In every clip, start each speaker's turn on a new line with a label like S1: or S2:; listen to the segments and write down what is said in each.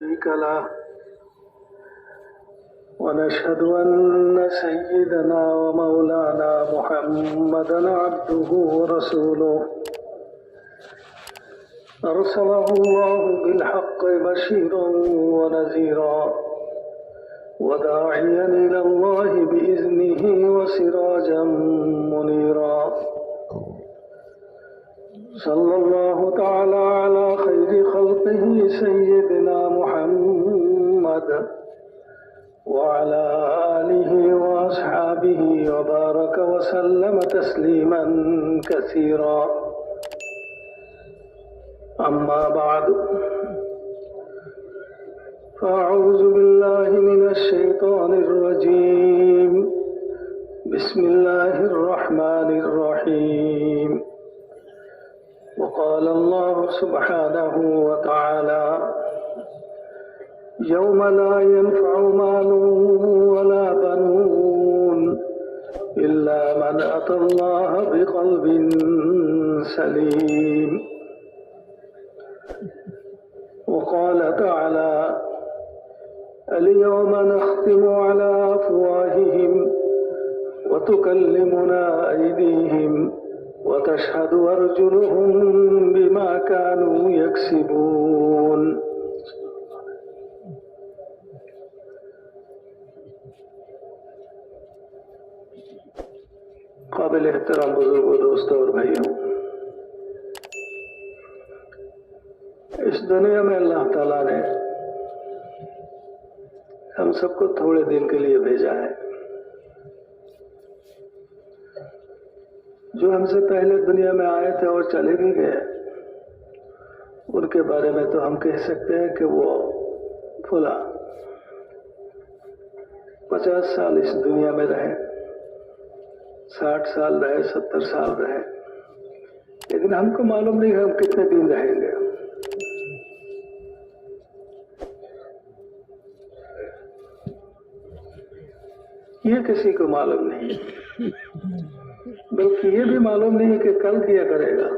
S1: شريك له ونشهد أن سيدنا ومولانا محمدا عبده ورسوله أرسله الله بالحق بشيرا ونذيرا وداعيا إلى الله بإذنه وسراجا منيرا صلى الله تعالى على خير خلقه سيدنا محمد وعلى آله وأصحابه وبارك وسلم تسليما كثيرا. أما بعد، فأعوذ بالله من الشيطان الرجيم. بسم الله الرحمن الرحيم. وقال الله سبحانه وتعالى: يوم لا ينفع مال ولا بنون إلا من أتى الله بقلب سليم. وقال تعالى: اليوم نختم على أفواههم وتكلمنا أيديهم وتشهد أرجلهم بما كانوا يكسبون. قابل احترام بزرگوں، دوستوں اور بھائیوں، اس دنیا میں اللہ تعالیٰ نے ہم سب کو تھوڑے دن کے لیے بھیجا ہے. جو ہم سے پہلے دنیا میں آئے تھے اور چلے بھی گئے، ان کے بارے میں تو ہم کہہ سکتے ہیں کہ وہ فلاں 50 سال اس دنیا میں رہے، 60 سال رہے، 70 سال رہے، لیکن ہم کو معلوم نہیں ہے ہم کتنے دن رہیں گے. یہ کسی کو معلوم نہیں، بلکہ یہ بھی معلوم نہیں کہ کل کیا کرے گا،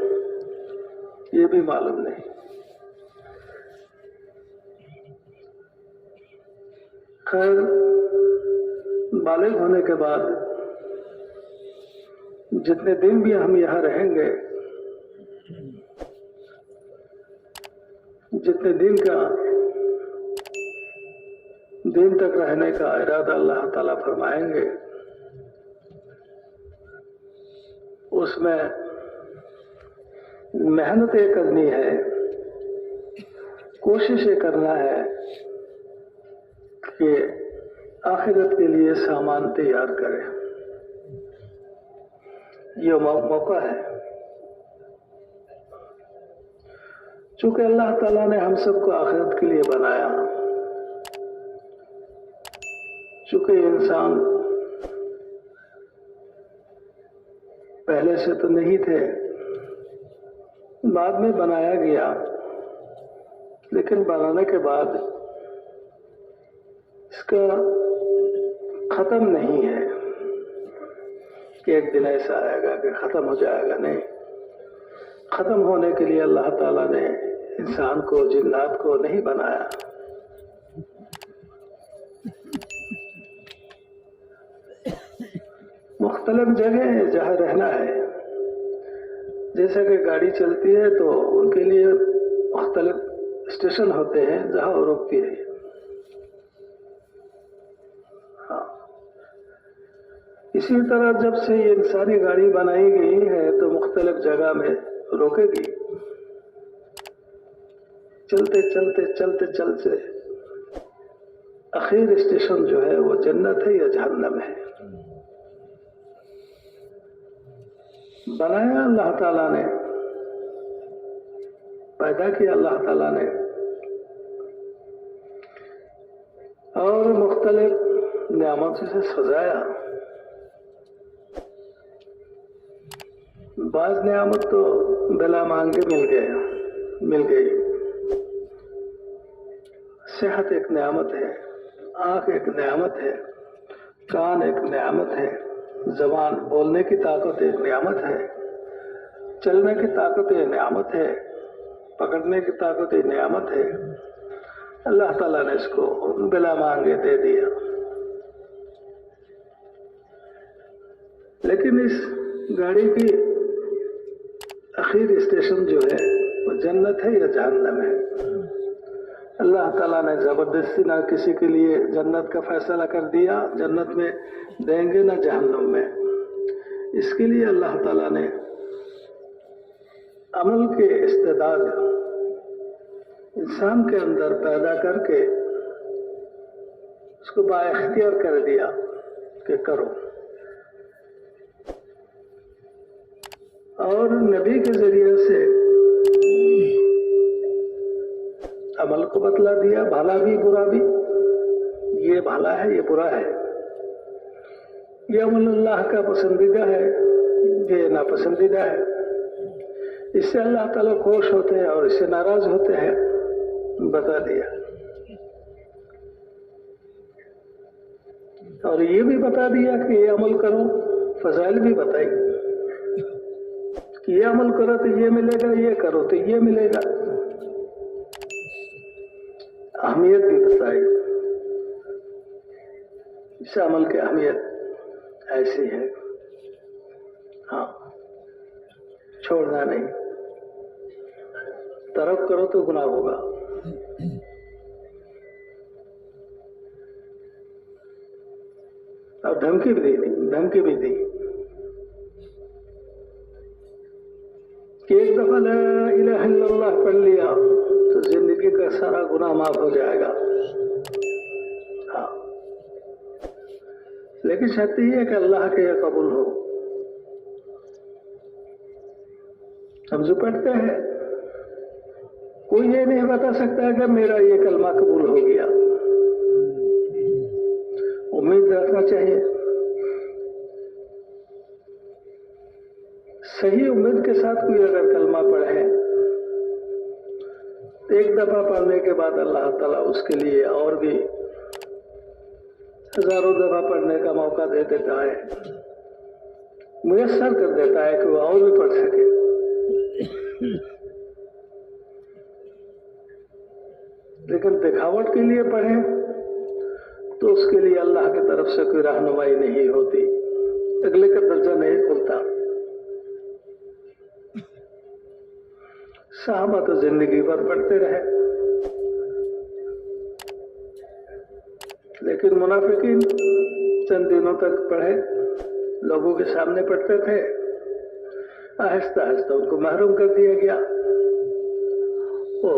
S1: یہ بھی معلوم نہیں. خیر، بالغ ہونے کے بعد جتنے دن بھی ہم یہاں رہیں گے، جتنے دن تک رہنے کا ارادہ اللہ تعالیٰ فرمائیں گے، اس میں محنت یہ کرنی ہے، کوشش یہ کرنا ہے کہ آخرت کے لیے سامان تیار کرے. یہ موقع ہے. چونکہ اللہ تعالیٰ نے ہم سب کو آخرت کے لیے بنایا، چونکہ انسان پہلے سے تو نہیں تھے، بعد میں بنایا گیا، لیکن بنانے کے بعد اس کا ختم نہیں ہے کہ ایک دن ایسا آئے گا کہ ختم ہو جائے گا. نہیں، ختم ہونے کے لیے اللہ تعالیٰ نے انسان کو، جنات کو نہیں بنایا. مختلف جگہ ہیں جہاں رہنا ہے. جیسے کہ گاڑی چلتی ہے تو ان کے لیے مختلف اسٹیشن ہوتے ہیں جہاں وہ روکتی ہے. اسی طرح جب سے یہ انسانی گاڑی بنائی گئی ہے تو مختلف جگہ میں روکے گی. چلتے چلتے چلتے چلتے آخر اسٹیشن جو ہے وہ جنت ہے یا جہنم ہے. بنایا اللہ تعالیٰ نے، پیدا کیا اللہ تعالیٰ نے، اور مختلف نعمتوں سے سجایا. بعض نعمت تو بلا مانگے مل گئی. صحت ایک نعمت ہے، آنکھ ایک نعمت ہے، کان ایک نعمت ہے، زبان بولنے کی طاقت ایک نعمت ہے، چلنے کی طاقت ایک نعمت ہے، پکڑنے کی طاقت ایک نعمت ہے. اللہ تعالیٰ نے اس کو بلا مانگے دے دیا. لیکن اس گاڑی کی آخری اسٹیشن جو ہے وہ جنت ہے یا جہنم ہے؟ اللہ تعالیٰ نے زبردستی نہ کسی کے لیے جنت کا فیصلہ کر دیا، جنت میں دیں گے نہ جہنم میں. اس کے لیے اللہ تعالیٰ نے عمل کے استعداد انسان کے اندر پیدا کر کے اس کو بااختیار کر دیا کہ کرو، اور نبی کے ذریعے سے عمل کو بتلا دیا، بھلا بھی برا بھی، یہ بھلا ہے یہ برا ہے، یہ عمل اللہ کا پسندیدہ ہے یہ ناپسندیدہ ہے، اس سے اللہ تعالیٰ خوش ہوتے ہیں اور اس سے ناراض ہوتے ہیں، بتا دیا. اور یہ بھی بتا دیا کہ یہ عمل کرو، فضائل بھی بتائی کہ یہ عمل کرو تو یہ ملے گا، یہ کرو تو یہ ملے گا، اہمیت بھی بتائی. اس عمل کی اہمیت ایسی ہے، ہاں چھوڑنا نہیں، ترک کرو تو گناہ ہوگا. اور دھمکی بھی دی کہ ایک دفعہ لا الہ الا اللہ پڑھ لیا تو زندگی کا سارا گناہ معاف ہو جائے گا. ہاں لیکن شرط یہ ہے کہ اللہ کے یہ قبول ہو. ہم جو پڑھتے ہیں کوئی یہ نہیں بتا سکتا کہ میرا یہ کلمہ قبول ہو گیا. امید رکھنا چاہیے، صحیح امید کے ساتھ کوئی اگر کلمہ پڑھے تو ایک دفعہ پڑھنے کے بعد اللہ تعالیٰ اس کے لیے اور بھی ہزاروں دفعہ پڑھنے کا موقع دے دیتا ہے، میسر کر دیتا ہے کہ وہ اور بھی پڑھ سکے. لیکن دکھاوٹ کے لیے پڑھیں تو اس کے لیے اللہ کی طرف سے کوئی رہنمائی نہیں ہوتی، اگلے کا درجہ نہیں کھلتا. صحابہ تو زندگی بھر پڑھتے رہے، لیکن منافقین چند دنوں تک پڑھے، لوگوں کے سامنے پڑھتے تھے، آہستہ آہستہ ان کو محروم کر دیا گیا. وہ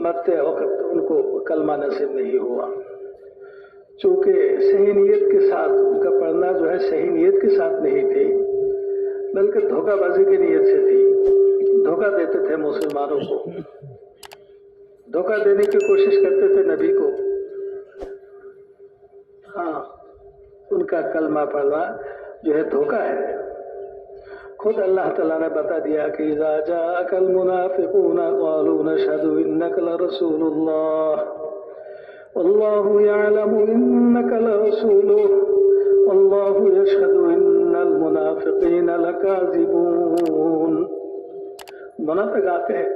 S1: مرتے وقت ان کو کلمہ نصیب نہیں ہوا، چونکہ صحیح نیت کے ساتھ ان کا پڑھنا جو ہے صحیح نیت کے ساتھ نہیں تھی، بلکہ دھوکہ بازی کی نیت سے تھی. دھوکہ دیتے تھے مسلمانوں کو، دھوکہ دینے کی کوشش کرتے تھے نبی کو. ہاں ان کا کلمہ پڑھنا جو ہے دھوکہ ہے. خود اللہ تعالیٰ نے بتا دیا کہ اذا جاءك المنافقون قالوا نشهد انك لرسول الله والله يعلم انك لرسوله والله يشهد ان المنافقين لكاذبون. منافق آتے ہیں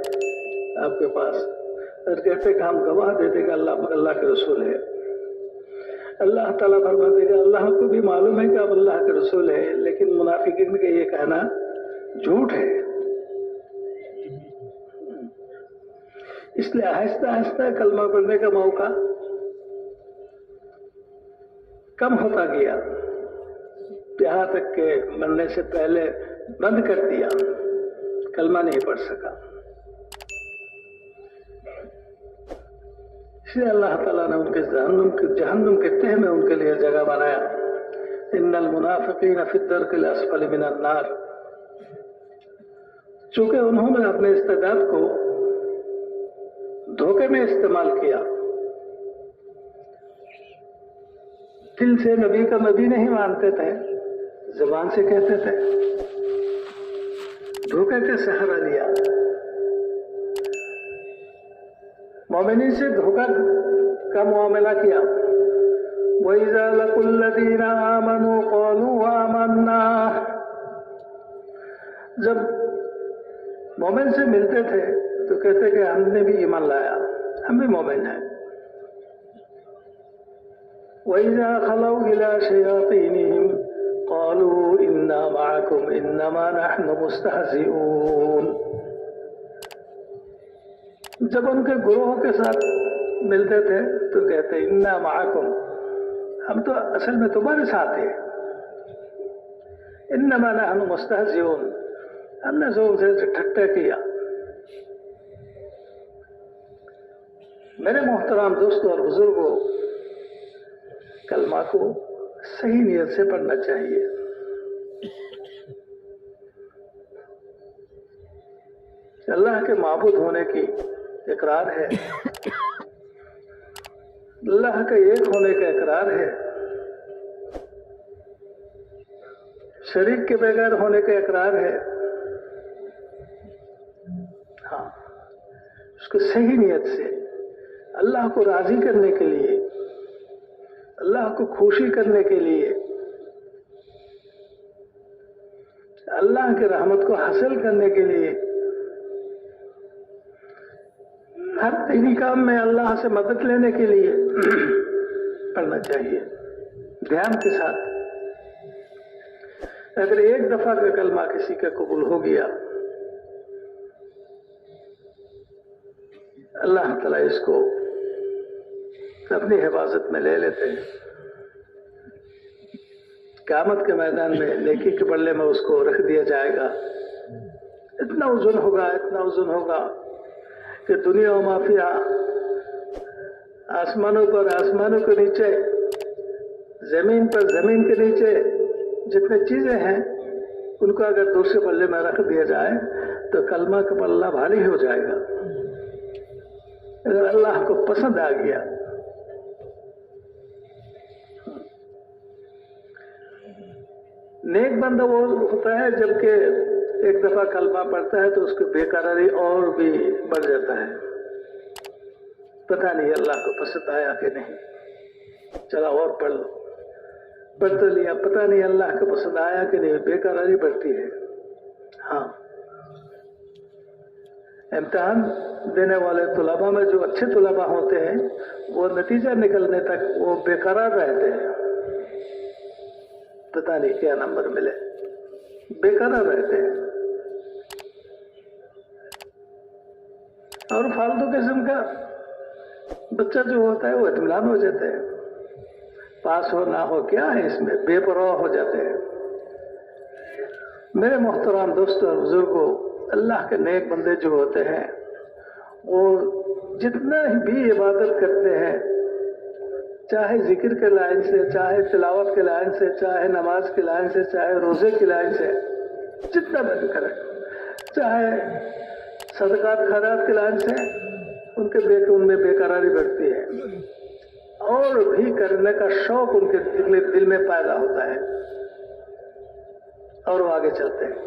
S1: آپ کے پاس اور کہتے کہ ہم گواہ دیتے کہ اللہ کے رسول ہے. اللہ تعالیٰ فرماتے کہ اللہ کو بھی معلوم ہے کہ آپ اللہ کے رسول ہے، لیکن منافقین کا یہ کہنا جھوٹ ہے. اس لیے آہستہ آہستہ کلمہ پڑھنے کا موقع کم ہوتا گیا، یہاں تک کہ مرنے سے پہلے بند کر دیا، کلمہ نہیں پڑھ سکا. اس لیے اللہ تعالیٰ نے ان کے جہنم کے تہہ میں ان کے لیے جگہ بنایا. ان المنافقین فی الدرک الاسفل من النار. چونکہ انہوں نے اپنے استعداد کو دھوکے میں استعمال کیا، دل سے نبی کا نبی نہیں مانتے تھے، زبان سے کہتے تھے، دھوکے کا سہارا لیا، مومنین سے دھوکہ کا معاملہ کیا. وَإِذَا لَقُوا الَّذِينَ آمَنُوا قَالُوا آمَنَّا. جب مومن سے ملتے تھے تو کہتے کہ ہم نے بھی ایمان لایا، ہم بھی مومن ہیں. وَإِذَا خَلَوْا إِلَى شَيَاطِينِهِمْ قَالُوا إِنَّا مَعَكُمْ إِنَّمَا نَحْنُ مُسْتَهْزِئُونَ. جب ان کے گروہوں کے ساتھ ملتے تھے تو کہتے اِنَّا مَعَكُمْ، ہم تو اصل میں تمہارے ساتھ ہیں. إِنَّمَا نَحْنُ مُسْتَهْزِئُونَ، ہم نے زور سے ٹھٹا کیا. میرے محترم دوستوں اور بزرگوں، کلمہ کو صحیح نیت سے پڑھنا چاہیے. اللہ کے معبود ہونے کی اقرار ہے، اللہ کے ایک ہونے کا اقرار ہے، شریک کے بغیر ہونے کا اقرار ہے. ہاں، اس کو صحیح نیت سے اللہ کو راضی کرنے کے لیے، اللہ کو خوشی کرنے کے لیے، اللہ کی رحمت کو حاصل کرنے کے لیے، ہر دینی کام میں اللہ سے مدد لینے کے لیے پڑھنا چاہیے دھیان کے ساتھ. اگر ایک دفعہ کا کلمہ کسی کا قبول ہو گیا، اللہ تعالیٰ اس کو اپنی حفاظت میں لے لیتے ہیں. قیامت کے میدان میں نیکی کے بلے میں اس کو رکھ دیا جائے گا. اتنا وزن ہوگا، اتنا وزن ہوگا کہ دنیا و مافیا، آسمانوں پر، آسمانوں کے نیچے، زمین پر، زمین کے نیچے جتنے چیزیں ہیں ان کو اگر دوسرے پلے میں رکھ دیا جائے تو کلمہ کا پلہ بھاری ہو جائے گا. اگر اللہ کو پسند آ گیا. نیک بندہ وہ ہوتا ہے جبکہ ایک دفعہ کلمہ پڑھتا ہے تو اس کی بے قراری اور بھی بڑھ جاتا ہے. پتہ نہیں اللہ کو پسند آیا کہ نہیں، چلا اور پڑھ لو، پڑھ تو لیا، پتہ نہیں اللہ کو پسند آیا کہ نہیں، بے قراری بڑھتی ہے. ہاں، امتحان دینے والے طلباء میں جو اچھے طلباء ہوتے ہیں وہ نتیجہ نکلنے تک وہ بے قرار رہتے ہیں. پتہ نہیں کیا نمبر ملے، بے قرار رہتے ہیں. اور فالتو قسم کا بچہ جو ہوتا ہے وہ اطمینان ہو جاتا ہے. پاس ہو نہ ہو کیا ہے اس میں، بے پرواہ ہو جاتے ہیں. میرے محترم دوستوں اور بزرگوں، اللہ کے نیک بندے جو ہوتے ہیں وہ جتنا بھی عبادت کرتے ہیں، چاہے ذکر کے لائن سے، چاہے تلاوت کے لائن سے، چاہے نماز کے لائن سے، چاہے روزے کی لائن سے، جتنا بھی کریں، چاہے صدقات خیرات کے لائن سے، ان میں بے قراری بڑھتی ہے اور بھی کرنے کا شوق ان کے دل میں پیدا ہوتا ہے اور وہ آگے چلتے ہیں،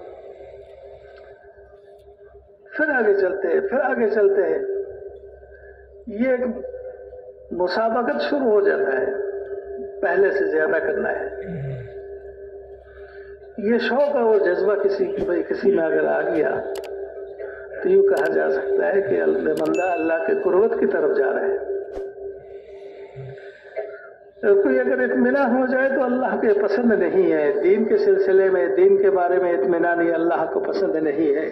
S1: پھر آگے چلتے ہیں، پھر آگے چلتے ہیں. یہ ایک مسابقت شروع ہو جاتا ہے، پہلے سے زیادہ کرنا ہے. یہ شوق اور جذبہ کسی میں اگر آ گیا تو یوں کہا جا سکتا ہے کہ بندہ اللہ کے قربت کی طرف جا رہا ہے. کوئی اگر اطمینان ہو جائے تو اللہ کے پسند نہیں ہے. دین کے سلسلے میں، دین کے بارے میں اطمینان اللہ کو پسند نہیں ہے.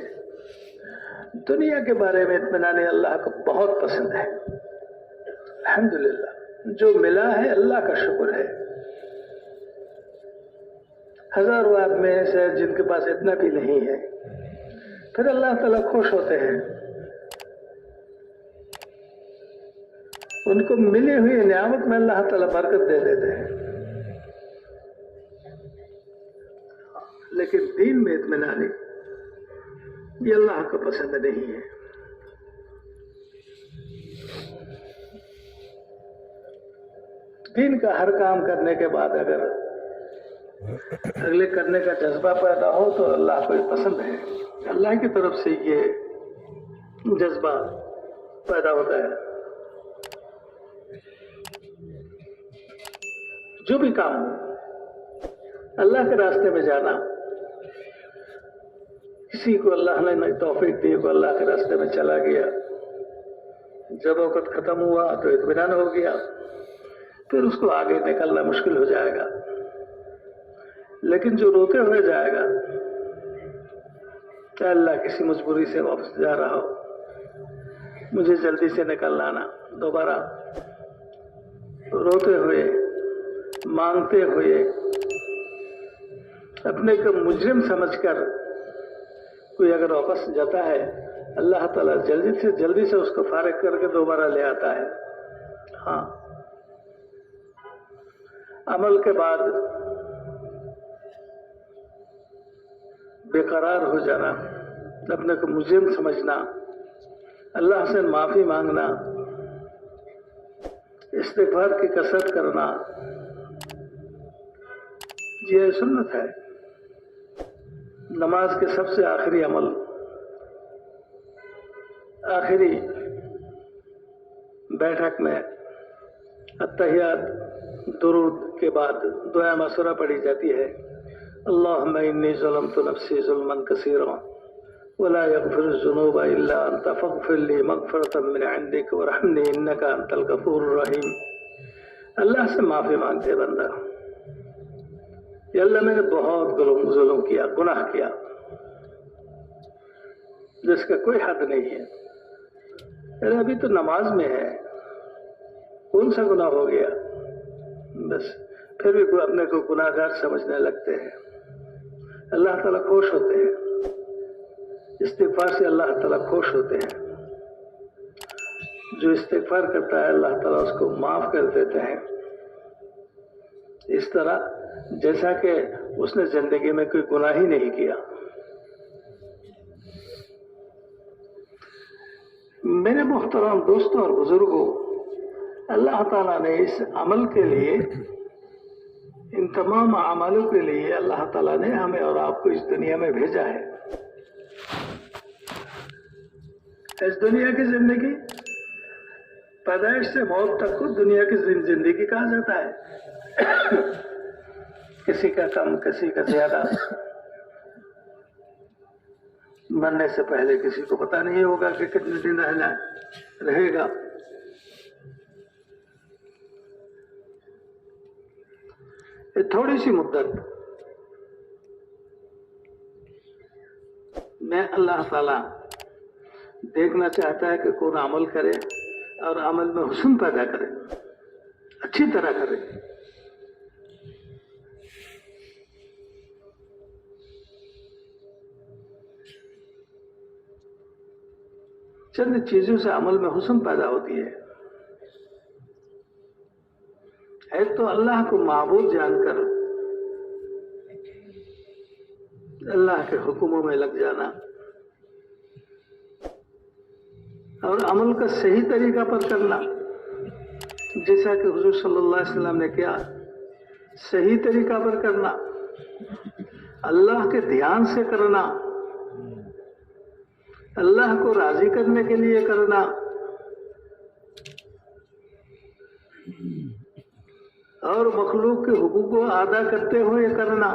S1: دنیا کے بارے میں اطمینان اللہ کو بہت پسند ہے. الحمدللہ جو ملا ہے اللہ کا شکر ہے. ہزاروں آدمی ایسے ہیں جن کے پاس اتنا بھی نہیں ہے، پھر اللہ تعالیٰ خوش ہوتے ہیں. ان کو ملی ہوئی نعمت میں اللہ تعالیٰ برکت دے دیتے ہیں. لیکن دین میں اطمینان یہ اللہ کو پسند نہیں ہے. دین کا ہر کام کرنے کے بعد اگر اگلے کرنے کا جذبہ پیدا ہو تو اللہ کو یہ پسند ہے. اللہ کی طرف سے یہ جذبہ پیدا ہوتا ہے. جو بھی کام ہو، اللہ کے راستے میں جانا، کسی کو اللہ نے توفیق دی کو اللہ کے راستے میں چلا گیا، جب وقت ختم ہوا تو اطمینان ہو گیا، پھر اس کو آگے نکلنا مشکل ہو جائے گا. لیکن جو روتے ہوئے جائے گا کہ اللہ کسی مجبوری سے واپس جا رہا ہو, مجھے جلدی سے نکل لانا, دوبارہ روتے ہوئے مانگتے ہوئے اپنے کو مجرم سمجھ کر کوئی اگر واپس جاتا ہے, اللہ تعالیٰ جلدی سے اس کو فارغ کر کے دوبارہ لے آتا ہے. ہاں, عمل کے بعد بے قرار ہو جانا, اپنے کو مجرم سمجھنا, اللہ سے معافی مانگنا, استغفار کی کثرت کرنا, یہ سنت ہے. نماز کے سب سے آخری عمل, آخری بیٹھک میں التحیات درود کے بعد دعا مشورہ پڑھی جاتی ہے. اللہم انی ظلمت نفسی ظلما کثیرا ولا یغفر الذنوب الا انت فاغفر لی مغفرۃ من عندک وارحمنی انک انت الغفور الرحیم. اللہ سے معافی مانگتے بندہ, کہ اللہ میں نے بہت ظلم کیا, گناہ کیا جس کا کوئی حد نہیں ہے. ارے ابھی تو نماز میں ہے, کون سا گناہ ہو گیا؟ بس پھر بھی کوئی اپنے کو گناہ گار سمجھنے لگتے ہیں. اللہ تعالیٰ خوش ہوتے ہیں, استغفار سے اللہ تعالیٰ خوش ہوتے ہیں. جو استغفار کرتا ہے اللہ تعالیٰ اس کو معاف کر دیتے ہیں, اس طرح جیسا کہ اس نے زندگی میں کوئی گناہ ہی نہیں کیا. میرے محترم دوستوں اور بزرگوں, اللہ تعالیٰ نے اس عمل کے لیے, ان تمام اعمالوں کے لیے اللہ تعالیٰ نے ہمیں اور آپ کو اس دنیا میں بھیجا ہے. اس دنیا کی زندگی پیدائش سے موت تک کو دنیا کی زندگی کہا جاتا ہے. کسی کا کم, کسی کا زیادہ. مرنے سے پہلے کسی کو پتہ نہیں ہوگا کہ کتنے دن رہے گا. یہ تھوڑی سی مدت میں اللہ تعالیٰ دیکھنا چاہتا ہے کہ کون عمل کرے اور عمل میں حسن پیدا کرے, اچھی طرح کرے. چند چیزوں سے عمل میں حسن پیدا ہوتی ہے. ایک تو اللہ کو معبود جان کر اللہ کے حکموں میں لگ جانا, اور عمل کا صحیح طریقہ پر کرنا, جیسا کہ حضور صلی اللہ علیہ وسلم نے کیا. صحیح طریقہ پر کرنا, اللہ کے دھیان سے کرنا, اللہ کو راضی کرنے کے لیے کرنا, اور مخلوق کے حقوق کو ادا کرتے ہوئے کرنا.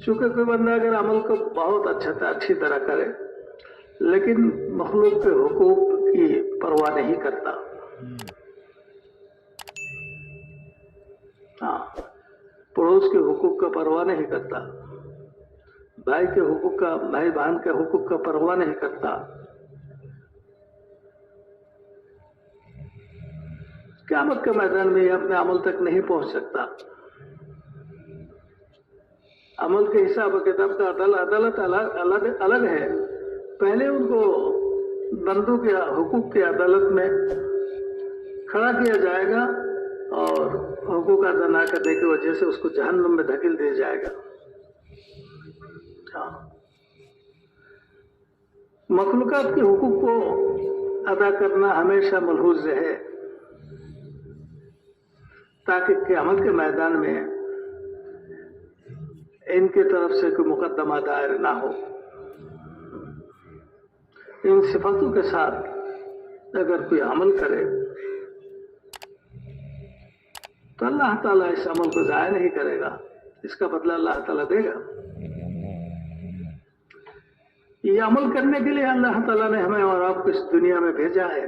S1: چونکہ کوئی بندہ اگر عمل کو بہت اچھی طرح کرے لیکن مخلوق کے حقوق کی پرواہ نہیں کرتا, ہاں, پڑوس کے حقوق کا پرواہ نہیں کرتا, بھائی کے حقوق کا, بھائی بہن کے حقوق کا پرواہ نہیں کرتا, قیامت کے میدان میں یہ اپنے عمل تک نہیں پہنچ سکتا. عمل کے حساب و کتاب کا عدالت الگ ہے. پہلے ان کو بندوں کے حقوق کی عدالت میں کھڑا کیا جائے گا اور حقوق ادا نہ کرنے کی وجہ سے اس کو جہنم میں دھکیل دیا جائے گا. مخلوقات کے حقوق کو ادا کرنا ہمیشہ ملحوظ رہے تاکہ قیامت کے میدان میں ان کی طرف سے کوئی مقدمہ دائر نہ ہو. ان صفتوں کے ساتھ اگر کوئی عمل کرے تو اللہ تعالیٰ اس عمل کو ضائع نہیں کرے گا, اس کا بدلہ اللہ تعالیٰ دے گا. یہ عمل کرنے کے لیے اللہ تعالیٰ نے ہمیں اور آپ کو اس دنیا میں بھیجا ہے.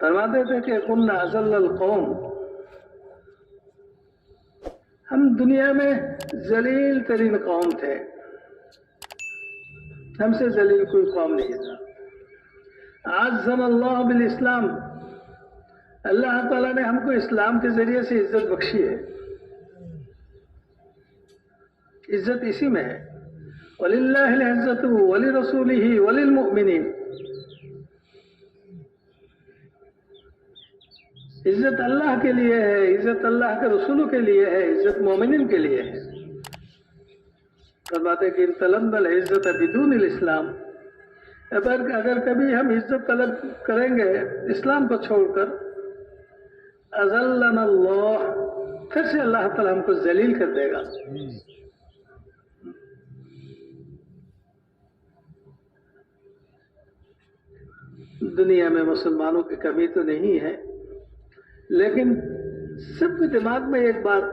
S1: فرماتے تھے کہ کنا اذل القوم، ہم دنیا میں ذلیل ترین قوم تھے، ہم سے ذلیل کوئی قوم نہیں تھا۔ عزنا اللہ بالاسلام، اللہ تعالیٰ نے ہم کو اسلام کے ذریعے سے عزت بخشی ہے، عزت اسی میں ہے۔ وَلِلَّهِ الْعِزَّةُ وَلِرَسُولِهِ وَلِلْمُؤْمِنِينَ، عزت اللہ کے لیے ہے، عزت اللہ کے رسولوں کے لیے ہے، عزت مومنین کے لیے ہے۔ فرماتے کہ ان طلبنا العزت بدون الاسلام، اگر کبھی ہم عزت طلب کریں گے اسلام کو چھوڑ کر، اذلنا اللہ، پھر سے اللہ تعالیٰ ہم کو ذلیل کر دے گا۔ دنیا میں مسلمانوں کی کمی تو نہیں ہے، لیکن سب کے دماغ میں ایک بات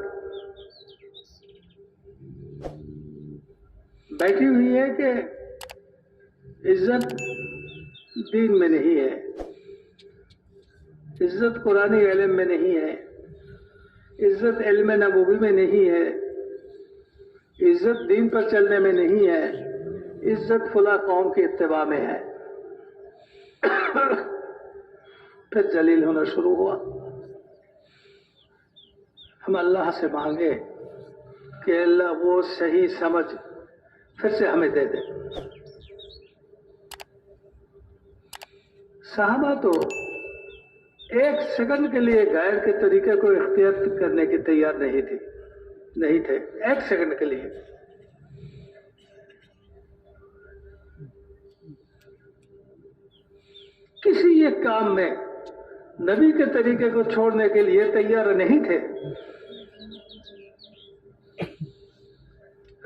S1: بیٹھی ہوئی ہے کہ عزت دین میں نہیں ہے، عزت قرآن علم میں نہیں ہے، عزت علم نبوی میں نہیں ہے، عزت دین پر چلنے میں نہیں ہے، عزت فلاں قوم کی اتباع میں ہے۔ پھر ذلیل ہونا شروع ہوا۔ ہم اللہ سے مانگے کہ اللہ وہ صحیح سمجھ پھر سے ہمیں دے دے۔ صحابہ تو ایک سیکنڈ کے لیے غیر کے طریقے کو اختیار کرنے کی تیار نہیں تھے، ایک سیکنڈ کے لیے۔ کسی ایک کام میں نبی کے طریقے کو چھوڑنے کے لیے تیار نہیں تھے۔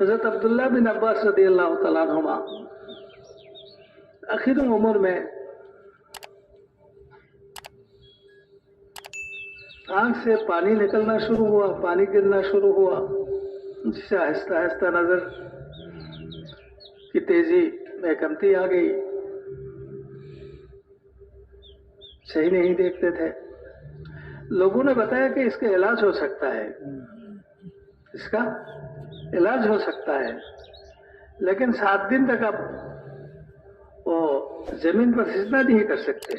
S1: حضرت عبداللہ بن عباس رضی اللہ تعالیٰ عنہما آخر عمر میں آنکھ سے پانی نکلنا شروع ہوا، پانی گرنا شروع ہوا، جس سے آہستہ آہستہ نظر کی تیزی میں کمتی آ گئی، صحیح نہیں دیکھتے تھے۔ لوگوں نے بتایا کہ اس کا علاج ہو سکتا ہے، اس کا علاج ہو سکتا ہے، لیکن 7 دن تک آپ وہ زمین پر سجدہ نہیں کر سکتے،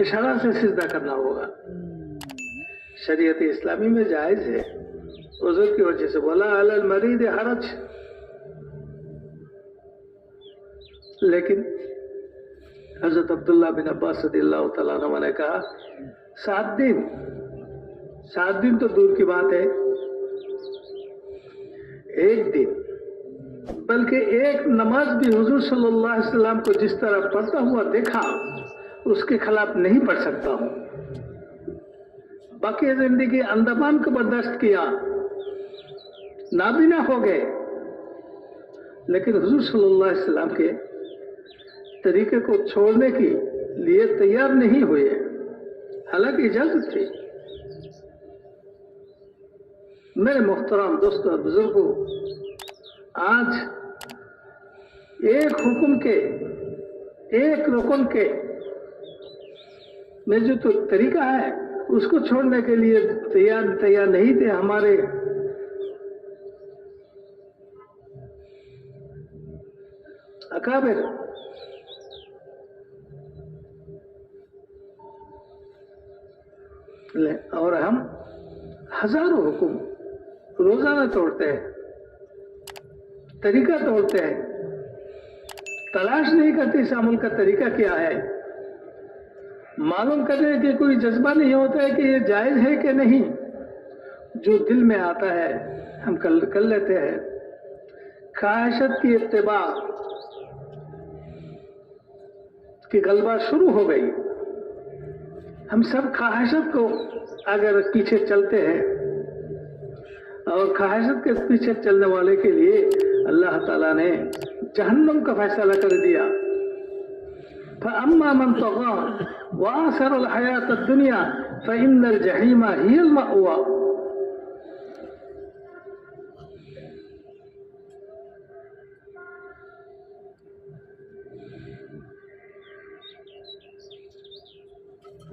S1: اشارہ سے سجدہ کرنا ہوگا۔ شریعت اسلامی میں جائز ہے، عذر کی وجہ سے بولا علی المریض حرج، لیکن حضرت عبداللہ بن عباس رضی اللہ تعالیٰ عنہ نے کہا 7 دن تو دور کی بات ہے، 1 دن، بلکہ ایک نماز بھی حضور صلی اللہ علیہ وسلم کو جس طرح پڑھتا ہوا دیکھا اس کے خلاف نہیں پڑھ سکتا ہوں۔ باقی زندگی اندمان کو برداشت کیا، نابینا ہو گئے، لیکن حضور صلی اللہ علیہ وسلم کے طریقے کو چھوڑنے کے لیے تیار نہیں ہوئے، حالانکہ اجازت تھی۔ میرے محترم دوستوں اور بزرگوں، آج ایک حکم کے، ایک رکن کے میں جو تو طریقہ ہے اس کو چھوڑنے کے لیے تیار نہیں تھے ہمارے اکابر۔ اور ہم ہزاروں حکم روزانہ توڑتے ہیں، طریقہ توڑتے ہیں، تلاش نہیں کرتے اس عمل کا طریقہ کیا ہے، معلوم کرنے کے کوئی جذبہ نہیں ہوتا ہے کہ یہ جائز ہے کہ نہیں، جو دل میں آتا ہے ہم کر لیتے ہیں۔ خواہشت کی اتباع کی غلبہ شروع ہو گئی، ہم سب خواہشت کو اگر پیچھے چلتے ہیں، اور خواہشت کے پیچھے چلنے والے کے لیے اللہ تعالیٰ نے جہنم کا فیصلہ کر دیا۔ فَأَمَّا مَنْ طَغَىٰ وَآثَرَ الْحَيَاةَ الدُّنْيَا فَإِنَّ الْجَحِيمَ هِيَ الْمَأْوَىٰ۔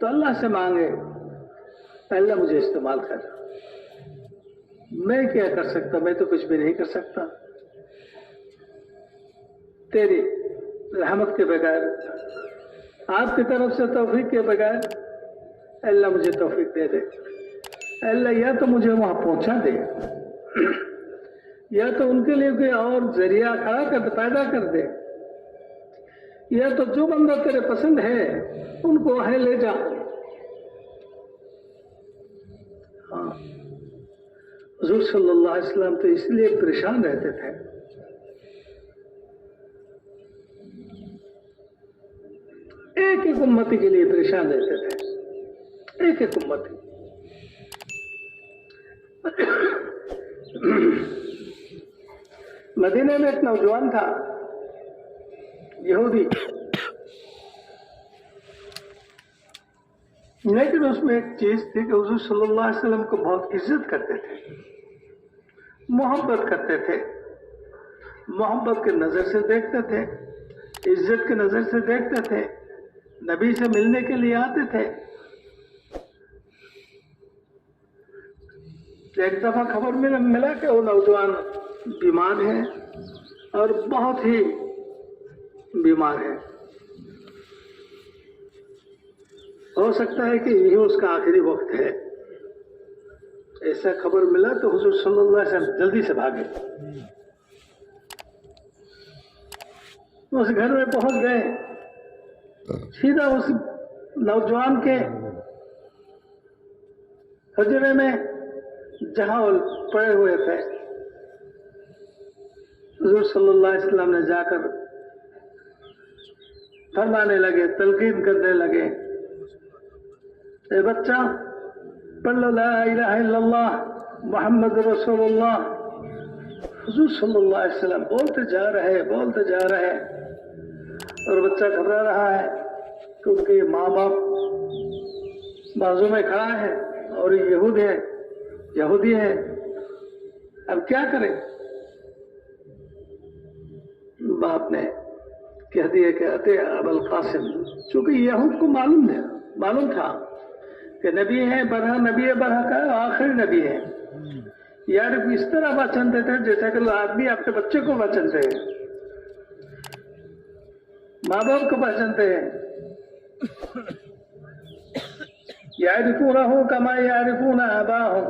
S1: تو اللہ سے مانگے اللہ مجھے استعمال کر، میں کیا کر سکتا، میں تو کچھ بھی نہیں کر سکتا، تیری رحمت کے بغیر، آپ کی طرف سے توفیق کے بغیر اللہ مجھے توفیق دے دے، اللہ یا تو مجھے وہاں پہنچا دے یا تو ان کے لیے کوئی اور ذریعہ کھڑا کر پیدا کر دے، یا تو جو بندہ تیرے پسند ہے ان کو وہاں لے جا۔ ہاں حضور صلی اللہ علیہ وسلم تو اس لیے پریشان رہتے تھے، ایک ایک امتی کے لیے پریشان رہتے تھے، ایک ایک امتی۔ مدینے میں ایک نوجوان تھا یہودی، لیکن اس میں ایک چیز تھی کہ حضور صلی اللہ علیہ وسلم کو بہت عزت کرتے تھے، محبت کرتے تھے، محبت کے نظر سے دیکھتے تھے، عزت کے نظر سے دیکھتے تھے، نبی سے ملنے کے لیے آتے تھے۔ ایک دفعہ خبر میں ملا کہ وہ نوجوان بیمار ہے اور بہت ہی بیمار ہے، ہو سکتا ہے کہ یہ اس کا آخری وقت ہے۔ ایسا خبر ملا تو حضور صلی اللہ علیہ وسلم جلدی سے بھاگے، اس گھر میں پہنچ گئے، سیدھا اس نوجوان کے حجرے میں جہاں وہ پڑے ہوئے تھے، حضور صلی اللہ علیہ وسلم نے جا کر فرمانے لگے، تلقین کرنے لگے، اے بچہ پڑھ لو لا الہ الا اللہ محمد رسول اللہ۔ حضور صلی اللہ علیہ وسلم بولتے جا رہے اور بچہ گھبرا رہا ہے کہ ان کے ماں باپ بازو میں کھڑا ہے اور یہودی ہے، اب کیا کرے؟ باپ نے کہہ دیا کہ اتے ابو القاسم، چونکہ یہود کو معلوم تھا کہ نبی ہے برحق کا آخری نبی ہے، یار اس طرح وچن دیتے ہیں جیسا کہ آدمی اپنے بچے کو وچن دے، ماں باپ کو وچن دے، یعرفونہ کما یعرفون آباءہم،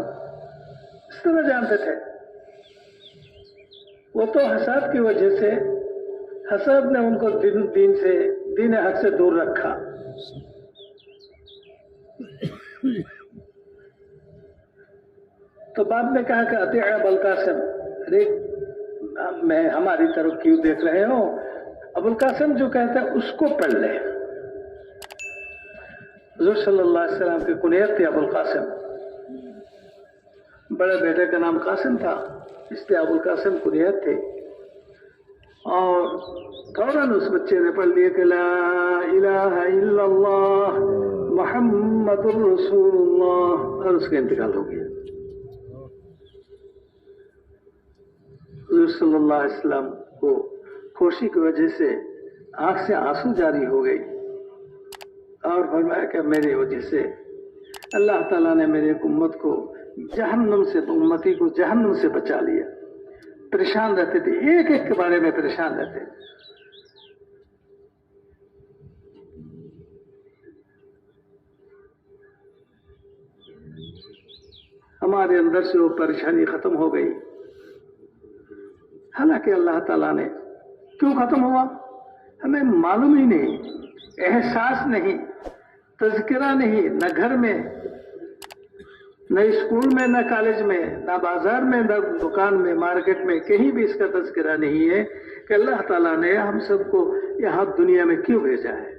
S1: اس طرح جانتے تھے۔ وہ تو حسد کی وجہ سے، حسد نے ان کو دین حق سے دور رکھا۔ تو باپ نے کہا کہ اطیع ابا القاسم، ارے میں ہماری طرف کیوں دیکھ رہے ہو؟ ابو القاسم جو کہتا ہے اس کو پڑھ لے۔ حضور صلی اللہ علیہ وسلم کی کنیت تھی ابو القاسم، بڑے بیٹے کا نام قاسم تھا، اس لیے ابو القاسم کنیت تھی، اور فوراً اس بچے نے پڑھ لیا کہ لا الہ الا اللہ محمد الرسول اللہ، اور اس کا انتقال ہو گیا۔ حضور صلی اللہ علیہ وسلم کو خوشی کی وجہ سے آنکھ سے آنسو جاری ہو گئی، اور فرمایا کہ میری وجہ سے اللہ تعالیٰ نے میری امت کو جہنم سے، امتی کو جہنم سے بچا لیا۔ پریشان رہتے تھے، ایک ایک کے بارے میں پریشان رہتے۔ ہمارے اندر سے وہ پریشانی ختم ہو گئی، حالانکہ اللہ تعالیٰ نے کیوں ختم ہوا ہمیں معلوم ہی نہیں، احساس نہیں، تذکرہ نہیں، نہ گھر میں، نہ اسکول میں، نہ کالج میں، نہ بازار میں، نہ دکان میں، مارکیٹ میں، کہیں بھی اس کا تذکرہ نہیں ہے کہ اللہ تعالیٰ نے ہم سب کو یہاں دنیا میں کیوں بھیجا ہے۔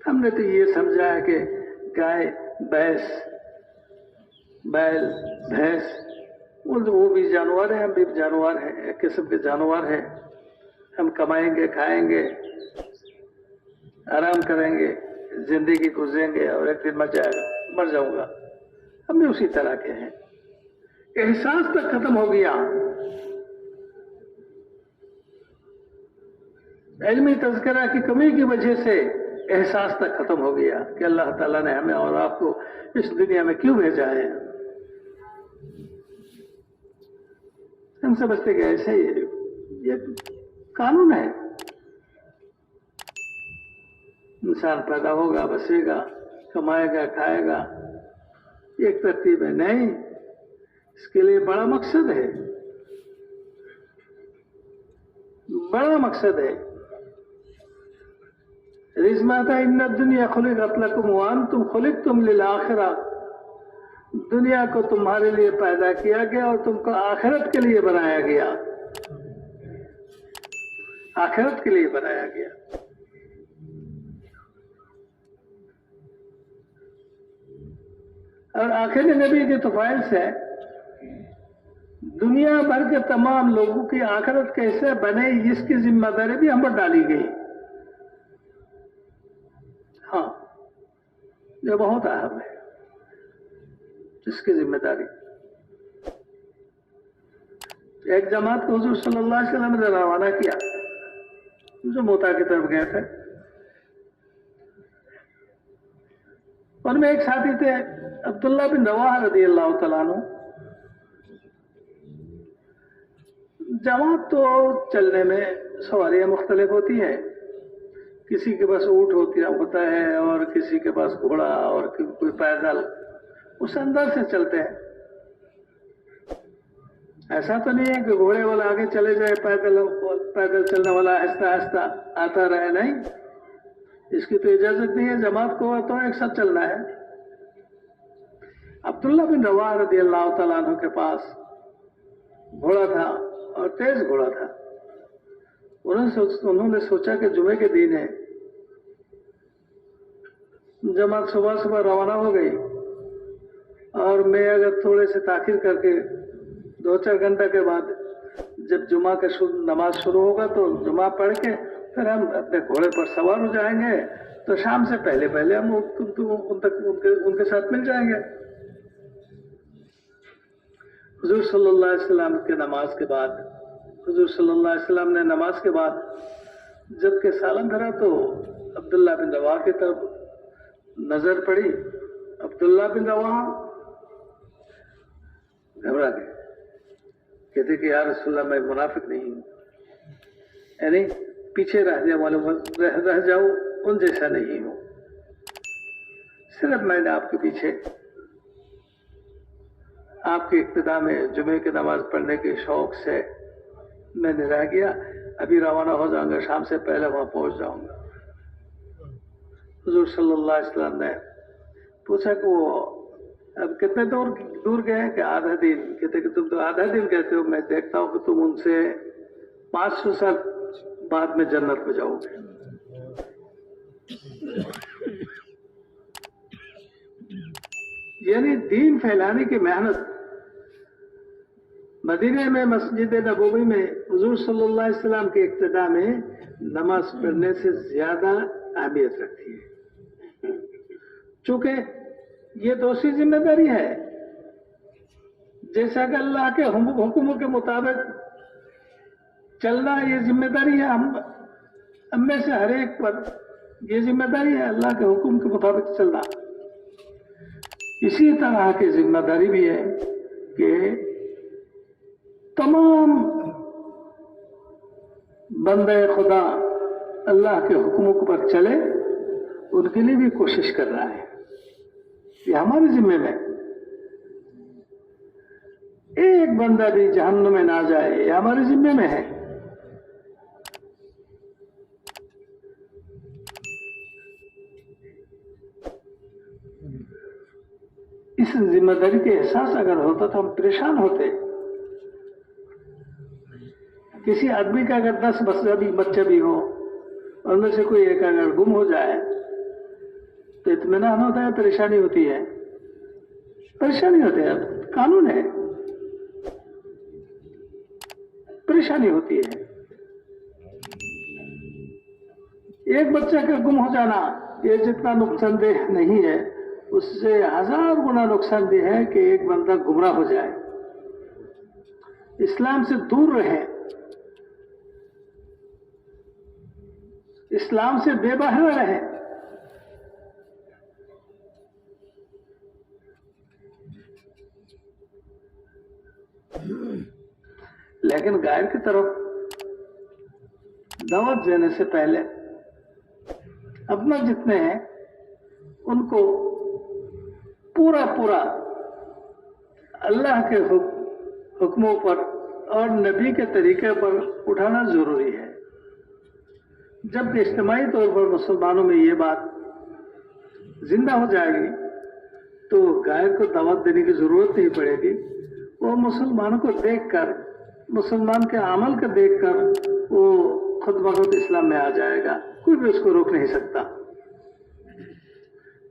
S1: ہم نے تو یہ سمجھا ہے کہ گائے، بیل، بھینس وہ بھی جانور ہیں، ہم بھی جانور ہیں، ایک قسم کے جانور ہیں، ہم کمائیں گے، کھائیں گے، آرام کریں گے، زندگی گزریں گے اور ایک دن مر جاؤں گا۔ ہم بھی اسی طرح کے ہیں، احساس تک ختم ہو گیا۔ علمی تذکرہ کی کمی کی وجہ سے احساس تک ختم ہو گیا کہ اللہ تعالیٰ نے ہمیں اور آپ کو اس دنیا میں کیوں بھیجا ہے. ہم سمجھتے کہ ایسے ہی یہ قانون ہے، انسان پیدا ہوگا، بسے گا، کمائے گا، کھائے گا، ایک ترتیب ہے. نہیں، اس کے لیے بڑا مقصد ہے، بڑا مقصد ہے. رزماتا ان الدنیا خلقت لکم وانتم خلقتم للآخرہ، دنیا کو تمہارے لیے پیدا کیا گیا اور تم کو آخرت کے لیے بنایا گیا، آخرت کے لیے بنایا گیا. اور آخر نبی کے طفیل سے دنیا بھر کے تمام لوگوں کی آخرت کیسے بنے اس کی ذمہ داری بھی ہم پر ڈالی گئی. ہاں، یہ بہت اہم ہے، اس کی ذمہ داری. ایک جماعت کو حضور صلی اللہ علیہ وسلم نے روانہ کیا، جو موتا کی طرف گئے تھے. ان میں ایک ساتھی تھے عبداللہ بن رواحہ رضی اللہ تعالیٰ عنہ. جماعت تو چلنے میں سواریاں مختلف ہوتی ہیں، کسی کے پاس اونٹ ہوتا ہے اور کسی کے پاس گھوڑا اور کوئی پیدل، اس اندر سے چلتے ہیں. ایسا تو نہیں ہے کہ گھوڑے والا آگے چلے جائے، پیدل چلنے والا آہستہ آہستہ آتا رہے. نہیں، اس کی تو اجازت نہیں ہے. جماعت کو تو ایک ساتھ چلنا ہے. عبداللہ بن رواحہ رضی اللہ تعالیٰ عنہ کے پاس گھوڑا تھا اور تیز گھوڑا تھا. انہوں نے سوچا کہ جمعے کے دن ہے، جماعت صبح صبح روانہ ہو گئی اور میں اگر تھوڑے سے تاخیر کر کے 2-4 گھنٹے کے بعد جب جمعہ کا نماز شروع ہوگا تو جمعہ پڑھ کے پھر ہم اپنے گھوڑے پر سوار ہو جائیں گے، تو شام سے پہلے ہم ان کے ساتھ مل جائیں گے. حضور صلی اللہ علیہ وسلم کے نماز کے بعد، حضور صلی اللہ علیہ وسلم نے نماز کے بعد جب کہ سالن دھرا تو عبداللہ بن رواحہ کی طرف نظر پڑی. عبداللہ بن رواحہ گھبرا گئے، کہتے کہ یا رسول اللہ میں منافق نہیں ہوں، یعنی پیچھے رہ جاؤ ان جیسا نہیں ہوں، صرف میں نے آپ کے پیچھے آپ کے اقتداء میں جمعے کی نماز پڑھنے کے شوق سے میں نے رہ گیا. ابھی روانہ ہو جاؤں گا، شام سے پہلے وہاں پہنچ جاؤں گا. حضور صلی اللہ علیہ وسلم نے پوچھا کہ وہ اب کتنے دور گئے؟ کہ آدھا دن. کہتے کہ تم تو آدھا دن کہتے ہو، میں دیکھتا ہوں کہ تم ان سے 500 سال بعد میں جنت میں جاؤ گے. یعنی دین پھیلانے کی محنت مدینہ میں مسجد نبوی میں حضور صلی اللہ علیہ وسلم کے اقتداء میں نماز پڑھنے سے زیادہ اہمیت رکھتی ہے، چونکہ یہ دوسری ذمہ داری ہے. جیسا کہ اللہ کے حکموں کے مطابق چلنا یہ ذمہ داری ہے، ہم میں سے ہر ایک پر یہ ذمہ داری ہے اللہ کے حکم کے مطابق چلنا. اسی طرح کی ذمہ داری بھی ہے کہ تمام بندے خدا اللہ کے حکموں پر چلے، ان کے لیے بھی کوشش کر رہا ہے. یہ ہمارے ذمہ میں، ایک بندہ بھی جہنم میں نہ جائے، یہ ہمارے ذمہ میں ہے. اس ذمہ داری کے احساس اگر ہوتا تو ہم پریشان ہوتے. کسی آدمی کا اگر 10 بچے بھی ہو اور ان میں سے کوئی ایک اگر گم ہو جائے تو اطمینان ہوتا ہے، پریشانی ہوتی ہے، پریشانی ہوتی ہے. قانون ہے، پریشانی ہوتی ہے. ایک بچہ کا گم ہو جانا یہ جتنا نقصان دہ نہیں ہے، اس سے 1000 گنا نقصان دہ ہے کہ ایک بندہ گمراہ ہو جائے، اسلام سے دور رہے. اسلام سے بے بہرہ رہیں. لیکن غیر کی طرف دعوت دینے سے پہلے اپنا جتنے ہیں ان کو پورا اللہ کے حکموں پر اور نبی کے طریقے پر اٹھانا ضروری ہے. جب اجتماعی طور پر مسلمانوں میں یہ بات زندہ ہو جائے گی تو غیر کو دعوت دینے کی ضرورت نہیں پڑے گی. وہ مسلمانوں کو دیکھ کر، مسلمان کے عمل کو دیکھ کر وہ خود بخود اسلام میں آ جائے گا. کوئی بھی اس کو روک نہیں سکتا،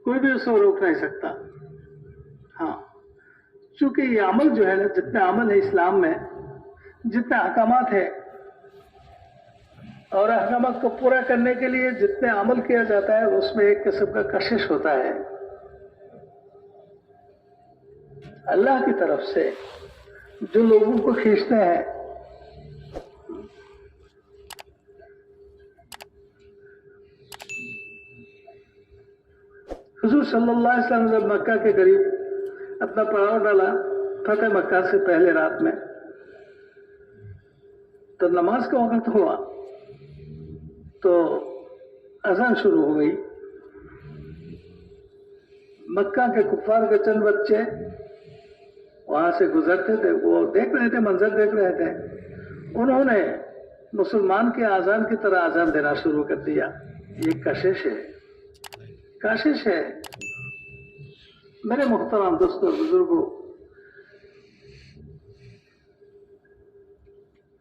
S1: کوئی بھی اس کو روک نہیں سکتا. ہاں، چونکہ یہ عمل جو ہے نا، جتنا عمل ہے اسلام میں، جتنے احکامات ہیں اور احکامات کو پورا کرنے کے لیے جتنے عمل کیا جاتا ہے، اس میں ایک قسم کا کشش ہوتا ہے اللہ کی طرف سے جو لوگوں کو کھینچتے ہیں. حضور صلی اللہ علیہ وسلم جب مکہ کے قریب اپنا پڑاؤ ڈالا فتح مکہ سے پہلے رات میں، تو نماز کا وقت ہوا تو اذان شروع ہو گئی. مکہ کے کفار کے چند بچے وہاں سے گزرتے تھے، وہ دیکھ رہے تھے، منظر دیکھ رہے تھے. انہوں نے مسلمان کے اذان کی طرح اذان دینا شروع کر دیا. یہ کشش ہے، کشش ہے. میرے محترم دوستوں اور بزرگوں،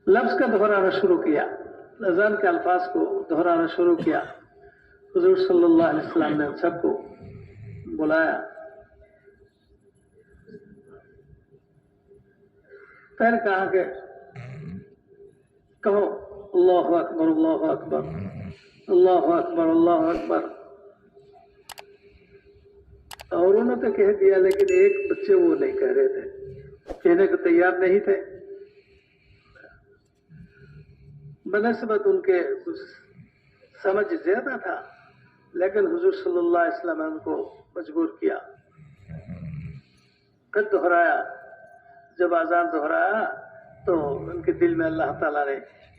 S1: لفظ کا دہرانا شروع کیا، اذان کے الفاظ کو دہرانا شروع کیا. حضور صلی اللہ علیہ وسلم نے سب کو بلایا. پھر کہا کہ کہو اللہ اکبر اللہ اکبر اللہ اکبر اللہ اکبر. اور انہوں نے تو کہہ دیا، لیکن ایک بچے وہ نہیں کہہ رہے تھے، کہنے کو تیار نہیں تھے. بنسبت ان کے سمجھ زیادہ تھا، لیکن حضور صلی اللہ علیہ وسلم نے ان کو مجبور کیا. پھر دہرایا. جب اذان دہرایا تو ان کے دل میں اللہ تعالیٰ نے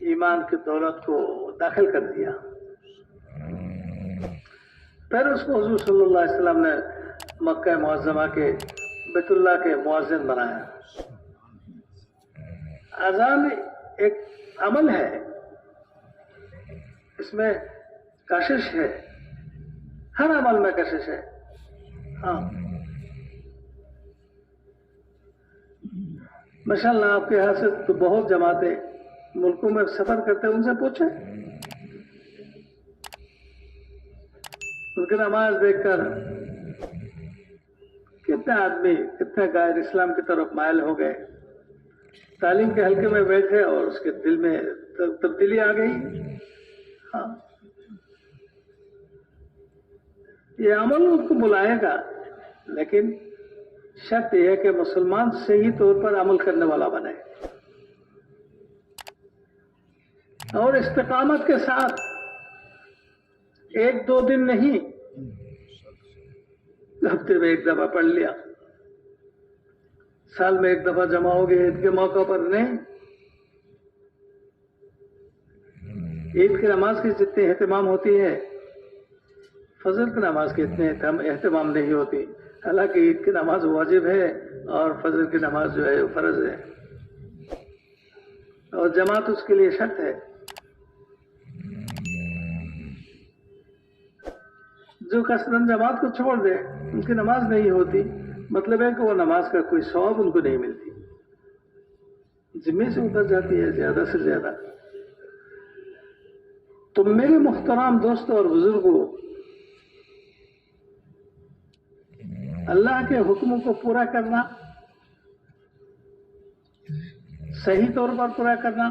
S1: ایمان کی دولت کو داخل کر دیا. پھر اس کو حضور صلی اللہ علیہ وسلم نے مکہ معظمہ کے بیت اللہ کے مؤذن بنایا. اذان ایک عمل ہے، اس میں کشش ہے، ہر عمل میں کشش ہے. ہاں، ماشاءاللہ آپ کے یہاں سے تو بہت جماعتیں ملکوں میں سفر کرتے ہیں، ان سے پوچھیں، ان کی نماز دیکھ کر کتنے آدمی، کتنے غیر اسلام کی طرف مائل ہو گئے. تعلیم کے حلقے میں بیٹھے اور اس کے دل میں تبدیلی آ گئی. ہاں، یہ عمل اس کو بلائے گا، لیکن شرط یہ ہے کہ مسلمان صحیح طور پر عمل کرنے والا بنے اور استقامت کے ساتھ. ایک دو دن نہیں، ہفتے میں ایک دفعہ پڑھ لیا، سال میں ایک دفعہ جمع ہو گئے، عید کے موقع پر نہیں. عید کی نماز کی جتنی اہتمام ہوتی ہے، فجر کی نماز کی اتنے اہتمام نہیں ہوتی. حالانکہ عید کی نماز واجب ہے اور فجر کی نماز جو ہے وہ فرض ہے، اور جماعت اس کے لیے شرط ہے. جو قصداً جماعت کو چھوڑ دے، ان کی نماز نہیں ہوتی، مطلب ہے کہ وہ نماز کا کوئی ثواب ان کو نہیں ملتی، ذمے سے اتر جاتی ہے زیادہ سے زیادہ. تو میرے محترم دوستوں اور بزرگوں، اللہ کے حکموں کو پورا کرنا، صحیح طور پر پورا کرنا،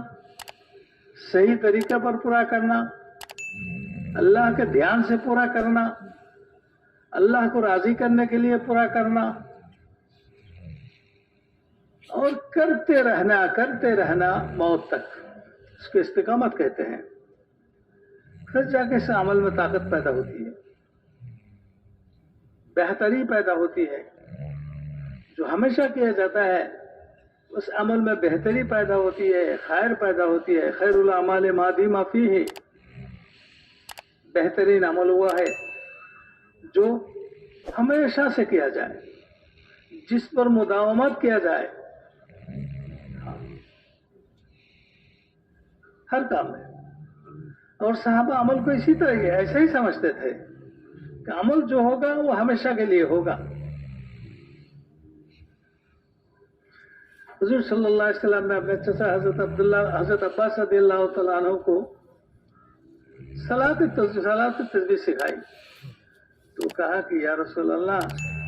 S1: صحیح طریقے پر پورا کرنا، اللہ کے دھیان سے پورا کرنا، اللہ کو راضی کرنے کے لیے پورا کرنا، اور کرتے رہنا موت تک، اس کو استقامت کہتے ہیں. پھر جا کے اس عمل میں طاقت پیدا ہوتی ہے، بہتری پیدا ہوتی ہے۔ جو ہمیشہ کیا جاتا ہے اس عمل میں بہتری پیدا ہوتی ہے، خیر پیدا ہوتی ہے۔ خیر الاعمال ما دیم فیہ، بہترین عمل ہوا ہے جو ہمیشہ سے کیا جائے، جس پر مداومت کیا جائے ہر کام میں۔ اور صحابہ عمل کو اسی طرح ہی ایسے ہی سمجھتے تھے کہ عمل جو ہوگا وہ ہمیشہ کے لیے ہوگا۔ حضور صلی اللہ علیہ وسلم نے اپنے چچا حضرت عباس رضی اللہ تعالیٰ عنہ کو صلاۃ تسبیح سکھائی، تو کہا کہ یا رسول اللہ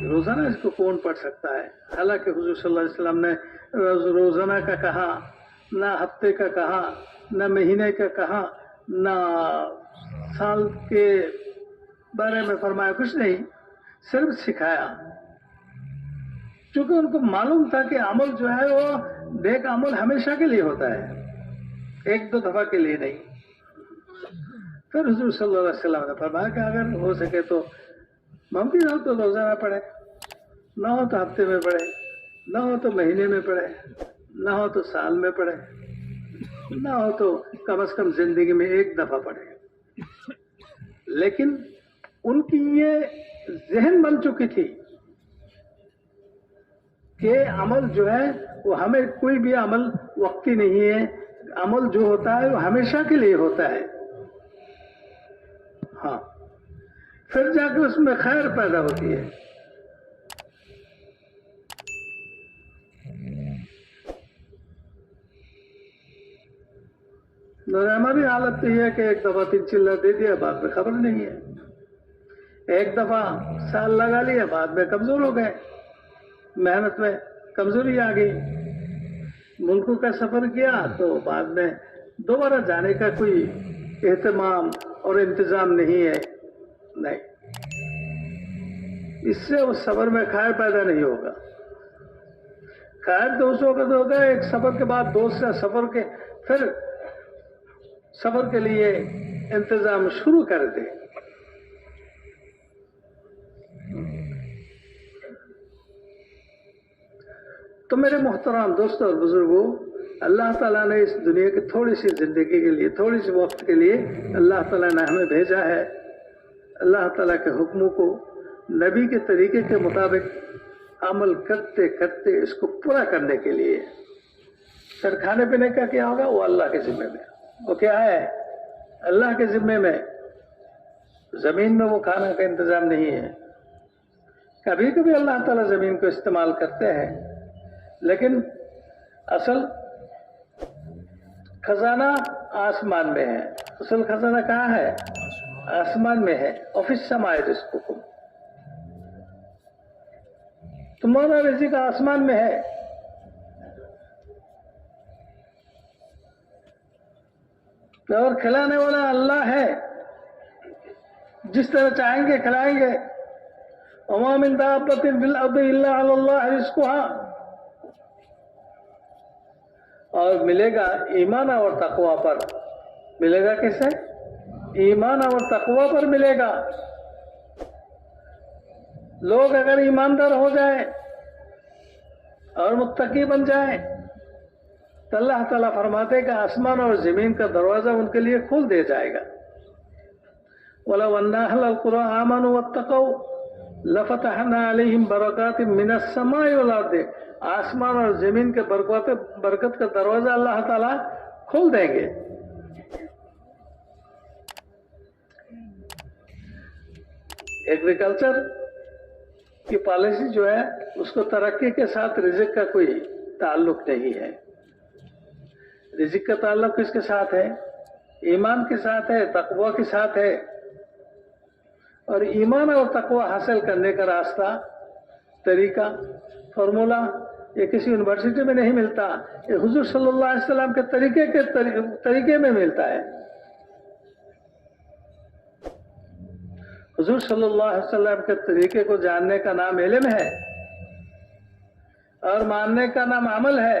S1: روزانہ اس کو کون پڑھ سکتا ہے؟ حالانکہ حضور صلی اللہ علیہ وسلم نے روزانہ کا کہا، نہ ہفتے کا کہا، نہ مہینے کا کہا، نہ سال کے بارے میں فرمایا، کچھ نہیں، صرف سکھایا، چونکہ ان کو معلوم تھا کہ عمل جو ہے وہ نیک عمل ہمیشہ کے لیے ہوتا ہے، ایک دو دفعہ کے لیے نہیں۔ پھر حضور صلی اللہ علیہ وسلم نے فرمایا کہ اگر ہو سکے تو ممکن ہو تو روزانہ پڑھے، نہ ہو تو ہفتے میں پڑھے، نہ ہو تو مہینے میں پڑھے، نہ ہو تو سال میں پڑھے، نہ ہو تو کم از کم زندگی میں ایک دفعہ پڑھے۔ لیکن ان کی یہ ذہن بن چکی تھی کہ عمل جو ہے وہ ہمیں کوئی بھی عمل وقتی نہیں ہے، عمل جو ہوتا ہے وہ ہمیشہ کے لیے ہوتا ہے۔ ہاں، پھر جا کے اس میں خیر پیدا ہوتی ہے۔ اور ہماری حالت تو یہ ہے کہ ایک دفعہ 3 چلہ دے دیا، بعد میں خبر نہیں ہے، ایک دفعہ سال لگا لیا، بعد میں کمزور ہو گئے، محنت میں کمزوری آ گئی، ملکوں کا سفر کیا تو بعد میں دوبارہ جانے کا کوئی اہتمام اور انتظام نہیں ہے، نہیں، اس سے اس سفر میں خیر پیدا نہیں ہوگا۔ خیر تو اس وقت ہوگا ایک سفر کے بعد دوسرا سفر کے، پھر سفر کے لیے انتظام شروع کر دے۔ تو میرے محترم دوستوں اور بزرگوں، اللہ تعالیٰ نے اس دنیا کی تھوڑی سی زندگی کے لیے، تھوڑی سی وقت کے لیے اللہ تعالیٰ نے ہمیں بھیجا ہے، اللہ تعالیٰ کے حکموں کو نبی کے طریقے کے مطابق عمل کرتے کرتے اس کو پورا کرنے کے لیے۔ پھر کھانے پینے کا کیا ہوگا وہ اللہ کے ذمے میں، وہ کیا ہے اللہ کے ذمے میں۔ زمین میں وہ کھانا کا انتظام نہیں ہے، کبھی کبھی اللہ تعالیٰ زمین کو استعمال کرتے ہیں، لیکن اصل خزانہ آسمان میں ہے۔ اصل خزانہ کہاں ہے؟ آسمان میں ہے۔ وفی السماء رزقکم، تمہارا رزق آسمان میں ہے۔ اور کھلانے والا اللہ ہے، جس طرح چاہیں گے کھلائیں گے۔ وما من دابۃ فی الارض الا علی اللہ رزقها، اور ملے گا ایمان اور تقوی پر۔ ملے گا کیسے؟ ایمان اور تقوی پر ملے گا۔ لوگ اگر ایماندار ہو جائیں اور متقی بن جائیں تو اللہ تعالیٰ فرماتے کہ آسمان اور زمین کا دروازہ ان کے لیے کھول دیا جائے گا۔ وَلَوْ أَنَّ أَهْلَ الْقُرَىٰ آمَنُوا وَاتَّقَوْا لَفَتَحْنَا عَلَيْهِمْ بَرَكَاتٍ مِّنَ السَّمَاءِ وَالْأَرْضِ، آسمان اور زمین کے برکت کا دروازہ اللہ تعالیٰ کھول دیں گے۔ ایگریکلچر کی پالیسی جو ہے اس کو ترقی کے ساتھ رزق کا کوئی تعلق نہیں ہے۔ رزق کا تعلق کس کے ساتھ ہے؟ ایمان کے ساتھ ہے، تقوی کے ساتھ ہے۔ اور ایمان اور تقوی حاصل کرنے کا راستہ، طریقہ، فارمولہ یہ کسی یونیورسٹی میں نہیں ملتا، یہ حضور صلی اللہ علیہ وسلم کے طریقے میں ملتا ہے۔ حضور صلی اللہ علیہ وسلم کے طریقے کو جاننے کا نام علم ہے اور ماننے کا نام عمل ہے۔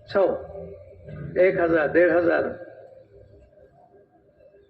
S1: 1000, 1500,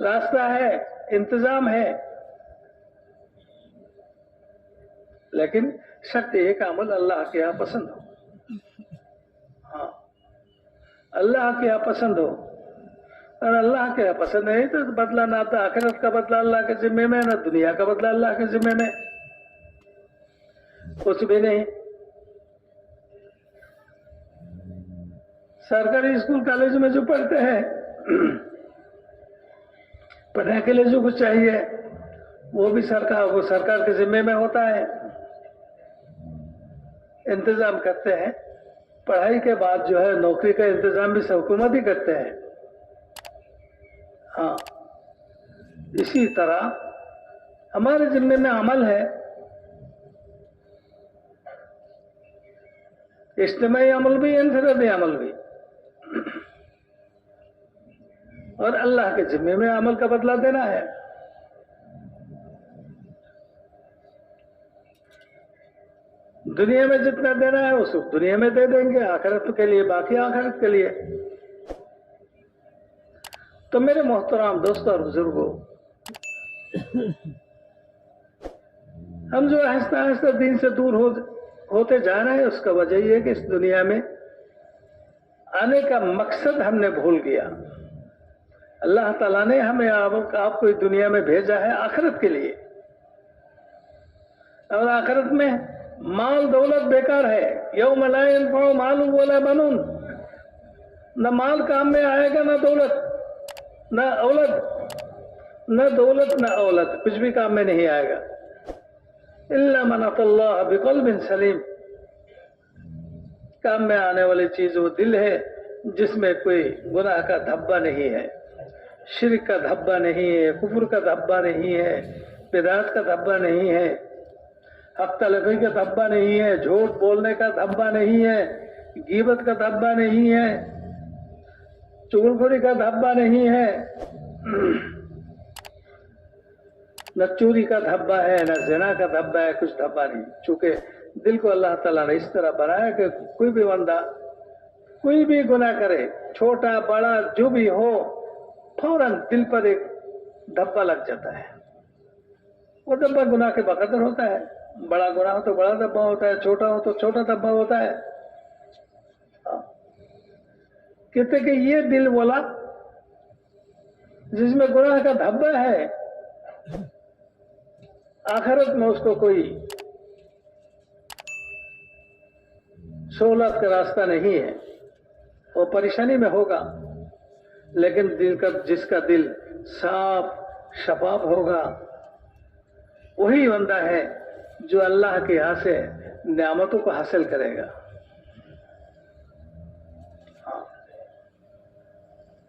S1: راستہ ہے، انتظام ہے، لیکن شرط یہ کہ عمل اللہ کے یہاں پسند ہو. ہاں، اللہ کے یہاں پسند ہو. اور اللہ کے یہاں پسند نہیں تو بدلہ نہ تو آخرت کا بدلہ اللہ کے ذمے میں، نہ دنیا کا بدلہ اللہ کے ذمے میں، کچھ بھی نہیں. سرکاری اسکول کالج میں جو پڑھتے ہیں، پڑھنے کے لیے جو کچھ چاہیے وہ بھی سرکار کے ذمے میں ہوتا ہے، انتظام کرتے ہیں. پڑھائی کے بعد جو ہے نوکری کا انتظام بھی حکومت ہی کرتے ہیں. ہاں، اسی طرح ہمارے ذمے میں عمل ہے، اجتماعی عمل بھی، انفرادی عمل بھی، اور اللہ کے ذمے میں عمل کا بدلہ دینا ہے. دنیا میں جتنا دینا ہے اس دنیا میں دے دیں گے، آخرت کے لیے باقی آخرت کے لیے. تو میرے محترم دوستوں اور بزرگوں، ہم جو آہستہ آہستہ دین سے دور ہوتے جا رہے ہیں، اس کا وجہ یہ ہے کہ اس دنیا میں آنے کا مقصد ہم نے بھول گیا. اللہ تعالیٰ نے ہمیں آپ کو اس دنیا میں بھیجا ہے آخرت کے لیے، اور آخرت میں مال دولت بیکار ہے. یوم لا ينفع مال ولا بنون، نہ مال کام میں آئے گا، نہ دولت، نہ اولاد، نہ دولت نہ اولاد، کچھ بھی کام میں نہیں آئے گا. الا من اتى الله بقلب سلیم، کام میں آنے والی چیز وہ دل ہے جس میں کوئی گناہ کا دھبا نہیں ہے، شرک کا دھبا نہیں ہے، کفر کا دھبا نہیں ہے، بدعت کا دھبا نہیں ہے، حق تلفی کا دھبا نہیں ہے، جھوٹ بولنے کا دھبا نہیں ہے، غیبت کا دھبا نہیں ہے، چغلخوری کا دھبا نہیں ہے، نہ چوری کا دھبا ہے، نہ زنا کا دھبا ہے، کچھ دھبا نہیں. چونکہ دل کو اللہ تعالیٰ نے اس طرح بنایا کہ کوئی بھی بندہ کوئی بھی گناہ کرے، چھوٹا بڑا جو بھی ہو، فوراً دل پر ایک دھبا لگ جاتا ہے. وہ دھبا گناہ کے بقدر ہوتا ہے، بڑا گناہ ہو تو بڑا دھبا ہوتا ہے، چھوٹا ہو تو چھوٹا دھبا ہوتا ہے. کہتے کہ یہ دل بولا جس میں گناہ کا دھبا ہے، آخرت میں اس کو کوئی سہولت کا راستہ نہیں ہے، وہ پریشانی میں ہوگا. لیکن جس کا دل صاف شفاف ہوگا، وہی بندہ ہے جو اللہ کے یہاں سے نعمتوں کو حاصل کرے گا.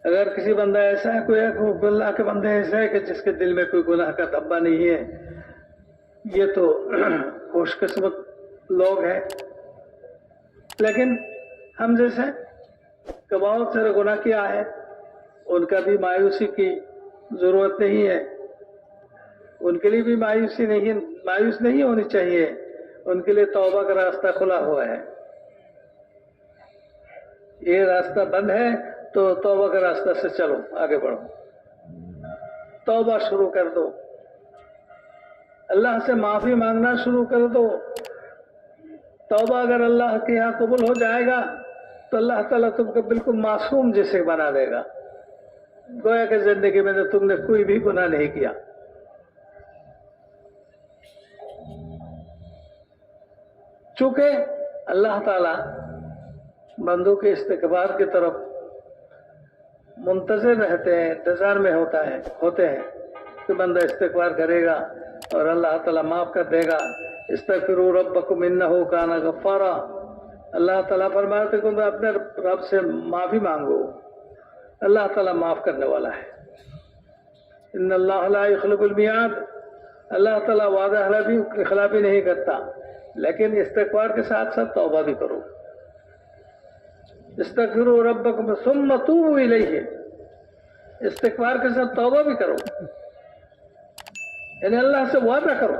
S1: اگر کسی بندہ ایسا ہے، کوئی اللہ کے بندے ایسا ہے کہ جس کے دل میں کوئی گناہ کا دھبا نہیں ہے، یہ تو خوش قسمت لوگ ہیں. لیکن ہم جیسے کہ بہت سارے گناہ کیا ہے، ان کا بھی مایوسی کی ضرورت نہیں ہے، ان کے لیے بھی مایوس نہیں ہونی چاہیے. ان کے لیے توبہ کا راستہ کھلا ہوا ہے. یہ راستہ بند ہے تو توبہ کا راستہ سے چلو، آگے بڑھو، توبہ شروع کر دو، اللہ سے معافی مانگنا شروع کر دو. توبہ اگر اللہ کے یہاں قبول ہو جائے گا تو اللہ تعالیٰ تم کو بالکل معصوم جیسے بنا دے گا، گویا کہ زندگی میں تم نے کوئی بھی گناہ نہیں کیا. چونکہ اللہ تعالیٰ بندوں کے استغفار کی طرف منتظر رہتے ہیں، انتظار میں ہوتے ہیں کہ بندہ استغفار کرے گا اور اللہ تعالیٰ معاف کر دے گا. استغفروا ربکم انہ کان غفارا، اللہ تعالیٰ فرماتے کہ تم اپنے رب سے معافی مانگو، اللہ تعالیٰ معاف کرنے والا ہے. ان اللہ لا یخلف المیعاد، اللہ تعالیٰ وعدہ خلافی نہیں کرتا. لیکن استغفار کے ساتھ ساتھ توبہ بھی کرو. استغفروا ربکم ثم توبوا الیہ، استغفار کے ساتھ توبہ بھی کرو، یعنی اللہ سے وعدہ کرو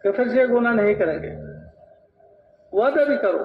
S1: کہ پھر سے گناہ نہیں کریں گے، وعدہ بھی کرو.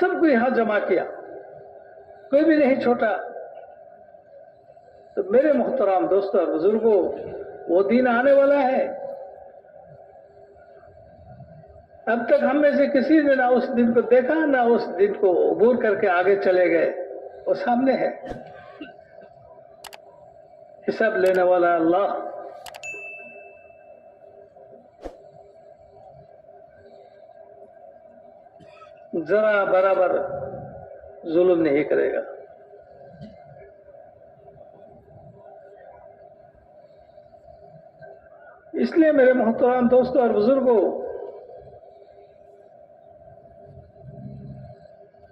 S1: سب کو یہاں جمع کیا، کوئی بھی نہیں چھوٹا۔ تو میرے محترم دوستوں اور بزرگوں، وہ دن آنے والا ہے۔ اب تک ہم میں سے کسی نے نہ اس دن کو دیکھا، نہ اس دن کو عبور کر کے آگے چلے گئے۔ وہ سامنے ہے، حساب لینے والا اللہ۔ ذرا برابر ظلم نہیں کرے گا۔ اس لیے میرے محترم دوستوں اور بزرگوں،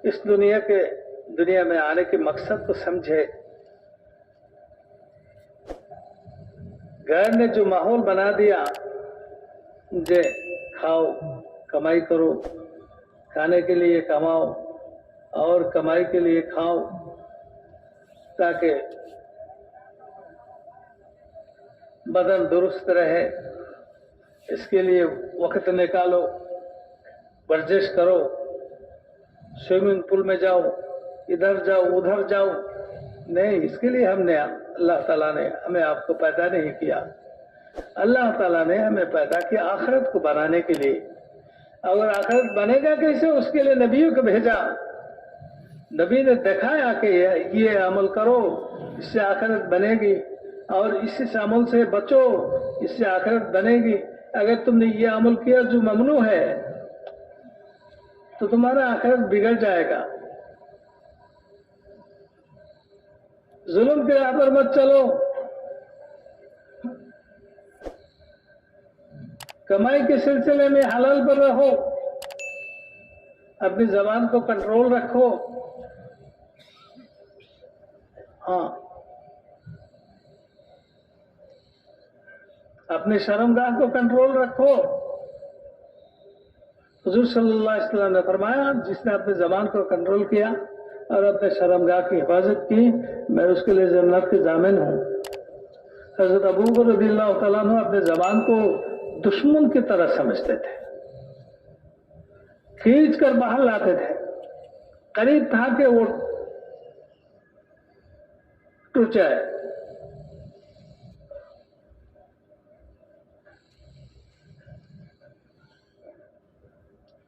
S1: اس دنیا میں آنے کے مقصد کو سمجھے۔ گھر نے جو ماحول بنا دیا، جے کھاؤ، کمائی کرو، کھانے کے لیے کماؤ اور کمائی کے لیے کھاؤ، تاکہ بدن درست رہے، اس کے لیے وقت نکالو، ورزش کرو، سوئمنگ پول میں جاؤ، ادھر جاؤ ادھر جاؤ۔ نہیں، اس کے لیے اللہ تعالیٰ نے ہمیں آپ کو پیدا نہیں کیا۔ اللہ تعالیٰ نے ہمیں پیدا کیا آخرت کو بنانے کے لیے۔ اگر آخرت بنے گا کیسے؟ اس کے لیے نبیوں کو بھیجا، نبی نے دکھایا کہ یہ عمل کرو، اس سے آخرت بنے گی، اور اس عمل سے بچو، اس سے آخرت بنے گی۔ اگر تم نے یہ عمل کیا جو ممنوع ہے تو تمہارا آخرت بگڑ جائے گا۔ ظلم کے راہ پر مت چلو، کمائی کے سلسلے میں حلال پر رہو، اپنی زبان کو کنٹرول رکھو۔ ہاں، اپنے شرمگاہ کو کنٹرول رکھو۔ حضور صلی اللہ علیہ وسلم نے فرمایا، جس نے اپنے زبان کو کنٹرول کیا اور اپنے شرمگاہ کی حفاظت کی، میں اس کے لیے جنت کے ضامن ہوں۔ حضرت ابو بکر رضی اللہ تعالیٰ عنہ اپنے زبان کو دشمن کی طرح سمجھتے تھے، کھینچ کر باہر لاتے تھے، قریب تھا کہ وہ ٹوٹ جائے۔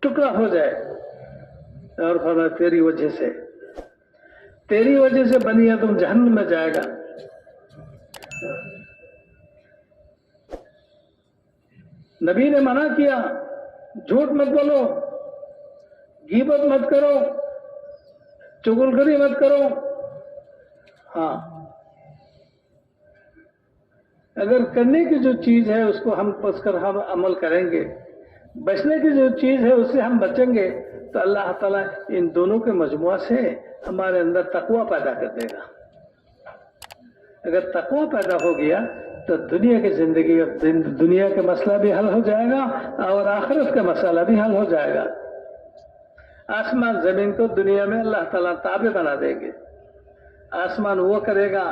S1: ٹکڑا ہو جائے، اور فرمایا تیری وجہ سے بنی آدم جہنم میں جائے گا۔ نبی نے منع کیا، جھوٹ مت بولو، غیبت مت کرو، چغلخوری مت کرو۔ ہاں، اگر کرنے کی جو چیز ہے اس کو ہم عمل کریں گے، بچنے کی جو چیز ہے اس سے ہم بچیں گے، تو اللہ تعالیٰ ان دونوں کے مجموعہ سے ہمارے اندر تقوی پیدا کر دے گا۔ اگر تقوی پیدا ہو گیا تو دنیا کا مسئلہ بھی حل ہو جائے گا اور آخرت کا مسئلہ بھی حل ہو جائے گا۔ آسمان زمین کو دنیا میں اللہ تعالیٰ تابع بنا دیں گے۔ آسمان وہ کرے گا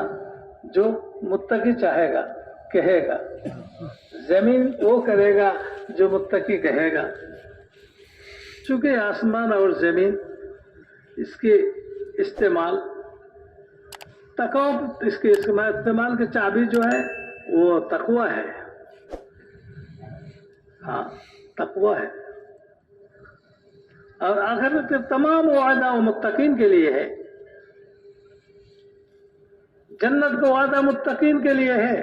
S1: جو متقی چاہے گا، کہے گا، زمین وہ کرے گا جو متقی کہے گا۔ چونکہ آسمان اور زمین اس کے استعمال استعمال کی چابی جو ہے وہ تقوی ہے۔ ہاں، تقوی ہے، اور آخرت کے تمام وعدہ و متقین کے لیے ہے۔ جنت کا وعدہ متقین کے لیے ہے،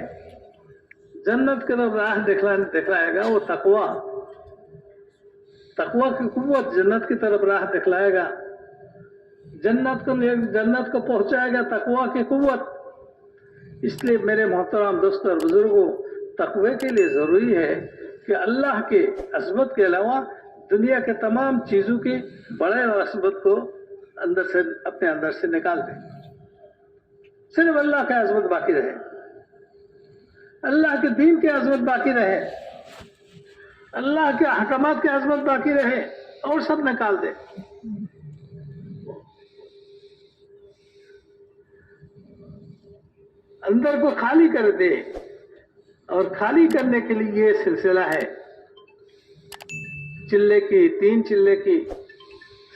S1: جنت کے طرف راہ دکھلائے گا وہ تقوی کی قوت، جنت کی طرف راہ دکھلائے گا، جنت کو پہنچائے گا تقوی کی قوت۔ اس لیے میرے محترم دوستوں اور بزرگوں، تقوی کے لیے ضروری ہے کہ اللہ کے عظمت کے علاوہ دنیا کے تمام چیزوں کی بڑے عظمت کو اپنے اندر سے نکال دیں، صرف اللہ کا عظمت باقی رہے، اللہ کے دین کی عظمت باقی رہے، اللہ کے احکامات کی عظمت باقی رہے، اور سب نکال دے۔ اندر کو خالی کر دے، اور خالی کرنے کے لیے یہ سلسلہ ہے، 3 چلے کی